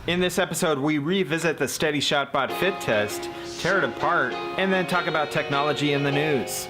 In this episode, we revisit the Steady ShotBot fit test, tear it apart, and then talk about technology in the news.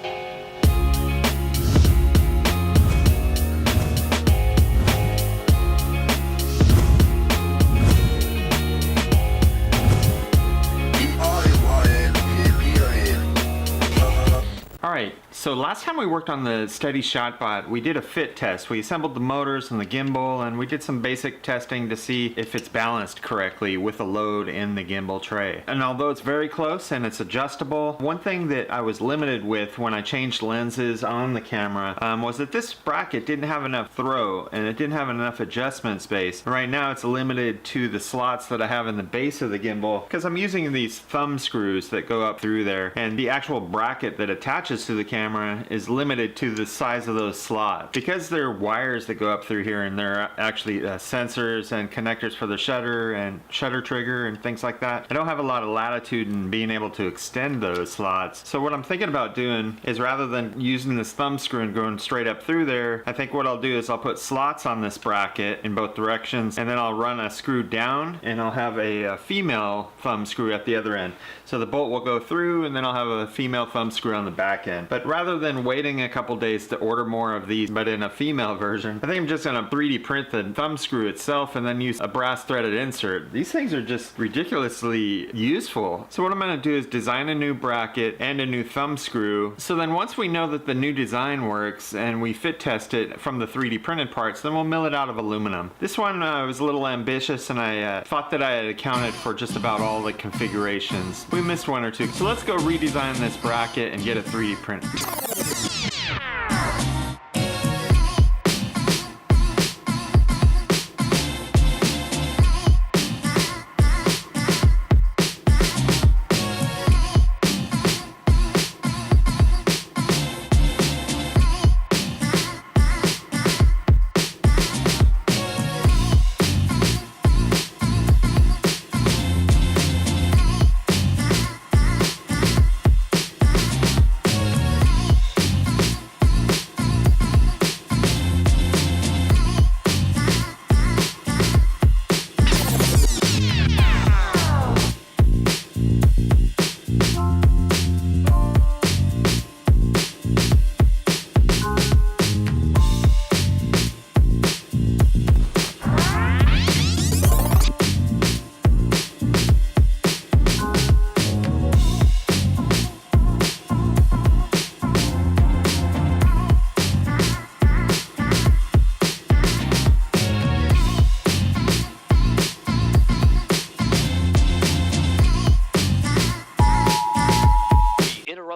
Alright, so last time we worked on the Steady ShotBot, we did a fit test. We assembled the motors and the gimbal, and we did some basic testing to see if it's balanced correctly with the load in the gimbal tray. And although it's very close and it's adjustable, one thing that I was limited with when I changed lenses on the camera was that this bracket didn't have enough throw, and it didn't have enough adjustment space. Right now it's limited to the slots that I have in the base of the gimbal, because I'm using these thumb screws that go up through there, and the actual bracket that attaches to the camera is limited to the size of those slots. Because there are wires that go up through here, and there are actually sensors and connectors for the shutter and shutter trigger and things like that, I don't have a lot of latitude in being able to extend those slots. So what I'm thinking about doing is, rather than using this thumb screw and going straight up through there, I think what I'll do is I'll put slots on this bracket in both directions, and then I'll run a screw down, and I'll have a female thumb screw at the other end. So the bolt will go through, and then I'll have a female thumb screw on the back end. But rather than waiting a couple days to order more of these, but in a female version, I think I'm just gonna 3D print the thumb screw itself and then use a brass threaded insert. These things are just ridiculously useful. So what I'm gonna do is design a new bracket and a new thumb screw. So then once we know that the new design works and we fit test it from the 3D printed parts, then we'll mill it out of aluminum. This one was a little ambitious, and I thought that I had accounted for just about all the configurations. We missed one or two. So let's go redesign this bracket and get a 3D print.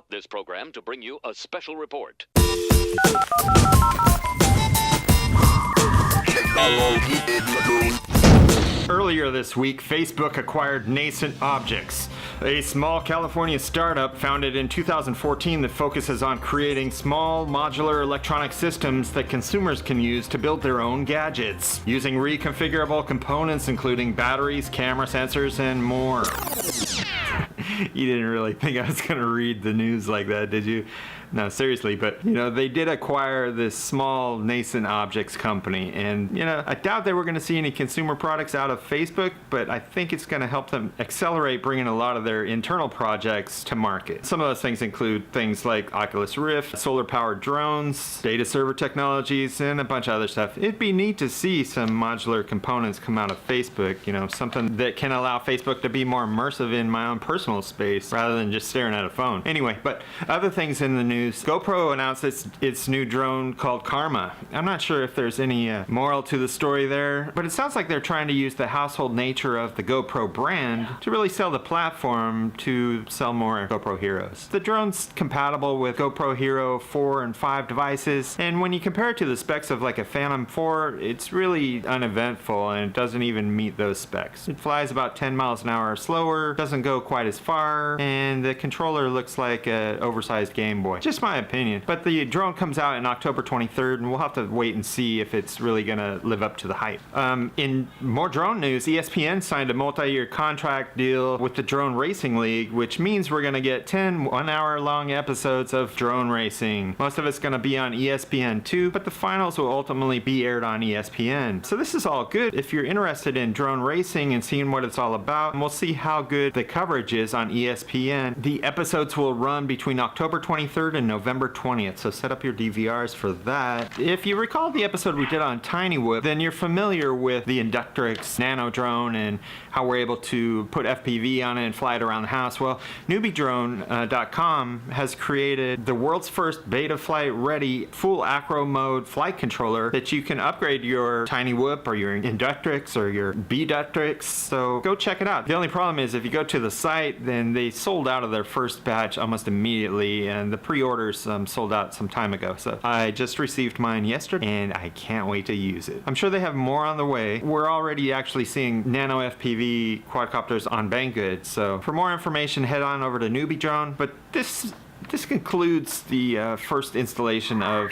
This program to bring you a special report. Earlier this week, Facebook acquired Nascent Objects, a small California startup founded in 2014 that focuses on creating small, modular electronic systems that consumers can use to build their own gadgets, using reconfigurable components including batteries, camera sensors, and more. You didn't really think I was going to read the news like that, did you? No, seriously, but, they did acquire this small Nascent Objects company, and, I doubt they were going to see any consumer products out of Facebook, but I think it's going to help them accelerate bringing a lot of their internal projects to market. Some of those things include things like Oculus Rift, solar-powered drones, data server technologies, and a bunch of other stuff. It'd be neat to see some modular components come out of Facebook, something that can allow Facebook to be more immersive in my own personal space rather than just staring at a phone. Anyway, but other things in the news. GoPro announced its new drone called Karma. I'm not sure if there's any moral to the story there, but it sounds like they're trying to use the household nature of the GoPro brand to really sell the platform to sell more GoPro Heroes. The drone's compatible with GoPro Hero 4 and 5 devices, and when you compare it to the specs of like a Phantom 4, it's really uneventful, and it doesn't even meet those specs. It flies about 10 miles an hour slower, doesn't go quite as far, and the controller looks like an oversized Game Boy. just my opinion. But the drone comes out in October 23rd, and we'll have to wait and see if it's really gonna live up to the hype. In more drone news, ESPN signed a multi-year contract deal with the Drone Racing League, which means we're gonna get 10 one-hour-long episodes of drone racing. Most of it's gonna be on ESPN2, but the finals will ultimately be aired on ESPN. So this is all good if you're interested in drone racing and seeing what it's all about, and we'll see how good the coverage is on ESPN. The episodes will run between October 23rd and November 20th, so set up your DVRs for that. If you recall the episode we did on Tiny Whoop, then you're familiar with the Inductrix Nano drone and how we're able to put FPV on it and fly it around the house. Well, newbiedrone.com has created the world's first beta flight ready full acro mode flight controller that you can upgrade your Tiny Whoop or your Inductrix or your B-Ductrix, so go check it out. The only problem is if you go to the site, then they sold out of their first batch almost immediately, and the pre-orders sold out some time ago. So I just received mine yesterday and I can't wait to use it. I'm sure they have more on the way. We're already actually seeing nano FPV quadcopters on Banggood, so for more information head on over to Newbie Drone. But this concludes the first installation of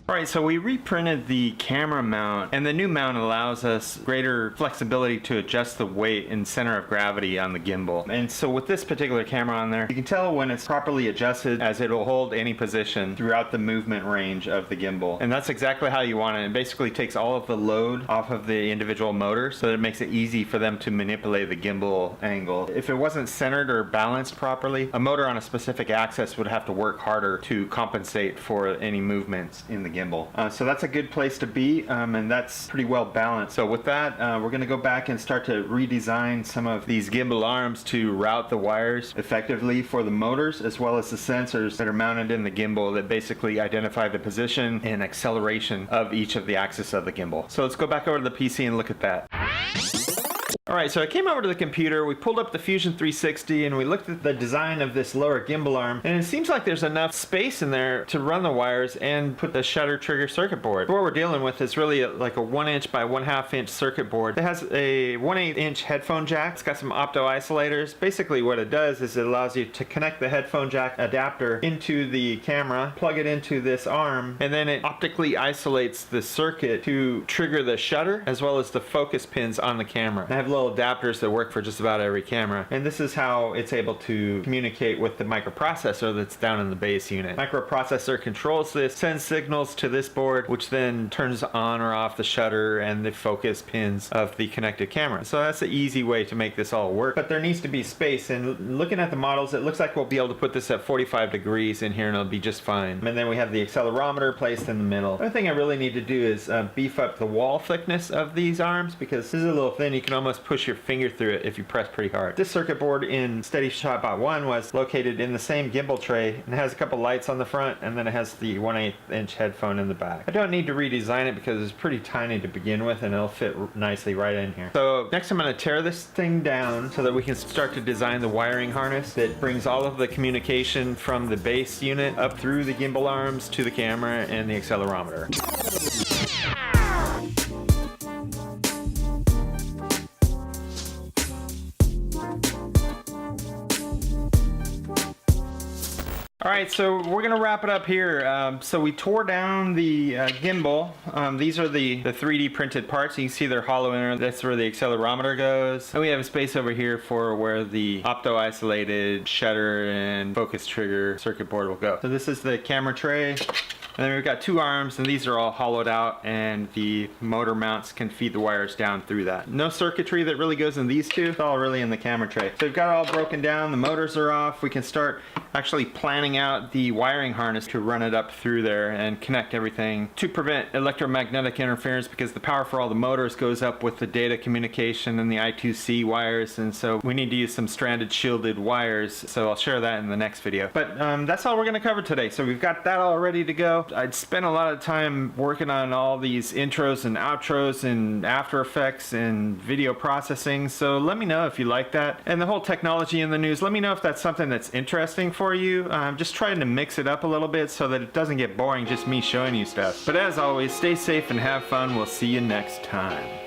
Alright, so we reprinted the camera mount, and the new mount allows us greater flexibility to adjust the weight and center of gravity on the gimbal. And so with this particular camera on there, you can tell when it's properly adjusted, as it'll hold any position throughout the movement range of the gimbal. And that's exactly how you want it. It basically takes all of the load off of the individual motors, so that it makes it easy for them to manipulate the gimbal angle. If it wasn't centered or balanced properly, a motor on a specific axis would have to work harder to compensate for any movements in the gimbal. So that's a good place to be, and that's pretty well balanced. So with that, we're going to go back and start to redesign some of these gimbal arms to route the wires effectively for the motors, as well as the sensors that are mounted in the gimbal that basically identify the position and acceleration of each of the axes of the gimbal. So let's go back over to the PC and look at that. Alright, so I came over to the computer, we pulled up the Fusion 360, and we looked at the design of this lower gimbal arm, and it seems like there's enough space in there to run the wires and put the shutter trigger circuit board. What we're dealing with is really like a 1" by 1/2 inch circuit board. It has a 1/8 inch headphone jack. It's got some opto isolators. Basically what it does is it allows you to connect the headphone jack adapter into the camera, plug it into this arm, and then it optically isolates the circuit to trigger the shutter as well as the focus pins on the camera. I have little adapters that work for just about every camera, and this is how it's able to communicate with the microprocessor that's down in the base unit. Microprocessor controls this, sends signals to this board, which then turns on or off the shutter and the focus pins of the connected camera. So that's an easy way to make this all work, but there needs to be space, and looking at the models, it looks like we'll be able to put this at 45 degrees in here and it'll be just fine. And then we have the accelerometer placed in the middle. The other thing I really need to do is beef up the wall thickness of these arms, because this is a little thin. You can almost push your finger through it if you press pretty hard. This circuit board in Steady Shot Bot 1 was located in the same gimbal tray, and it has a couple lights on the front, and then it has the 1/8 inch headphone in the back. I don't need to redesign it because it's pretty tiny to begin with, and it'll fit nicely right in here. So next I'm going to tear this thing down so that we can start to design the wiring harness that brings all of the communication from the base unit up through the gimbal arms to the camera and the accelerometer. Alright, so we're going to wrap it up here. So we tore down the gimbal. These are the 3D printed parts. You can see they're hollow in there. That's where the accelerometer goes. And we have a space over here for where the opto-isolated shutter and focus trigger circuit board will go. So this is the camera tray. And then we've got two arms, and these are all hollowed out, and the motor mounts can feed the wires down through that. No circuitry that really goes in these two. It's all really in the camera tray. So we've got it all broken down. The motors are off. We can start actually planning out the wiring harness to run it up through there and connect everything to prevent electromagnetic interference, because the power for all the motors goes up with the data communication and the I2C wires, and so we need to use some stranded shielded wires. So I'll share that in the next video. But that's all we're going to cover today. So we've got that all ready to go. I'd spent a lot of time working on all these intros and outros and After Effects and video processing, so let me know if you like that. And the whole technology in the news, let me know if that's something that's interesting for you. I'm just trying to mix it up a little bit so that it doesn't get boring just me showing you stuff. But as always, stay safe and have fun. We'll see you next time.